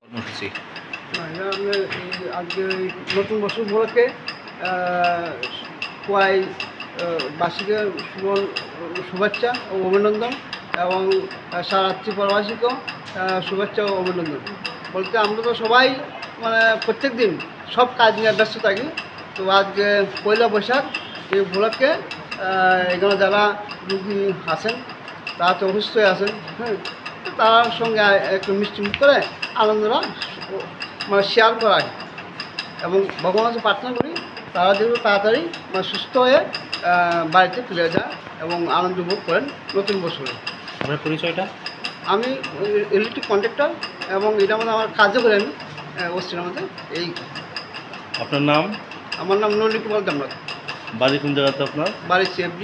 কর্মসূচি আজকে নতুন বছর উপলক্ষে কোয়াই বাসীকে শুভেচ্ছা ও অভিনন্দন এবং সারাত্রি প্রবাসীকেও শুভেচ্ছা ও অভিনন্দন। বলতে আমরা তো সবাই মানে প্রত্যেক দিন সব কাজ নিয়ে ব্যস্ত থাকি। তো আজকে পয়লা বৈশাখ এই উপলক্ষে এখানে যারা রুগী আছেন তারা তো অসুস্থই আছেন, হ্যাঁ, তার সঙ্গে একটু মিষ্টিমুখ করে আনন্দরা মানে শেয়ার করা হয় এবং ভগবানের কাছে প্রার্থনা করি তারা যেন তাড়াতাড়ি মানে সুস্থ হয়ে বাড়িতে ফিরে যায় এবং আনন্দ উপভোগ করেন নতুন বছরে। আপনার পরিচয়টা? আমি ইলেকট্রিক কন্ট্রাক্টর এবং এটার মধ্যে আমার কাজও করি আমি ওস্টির মধ্যে। এই আপনার নাম? আমার নাম নলিকুমার দামরাত। বাড়ি কোন জায়গাতে আপনার? বাড়ি CFD।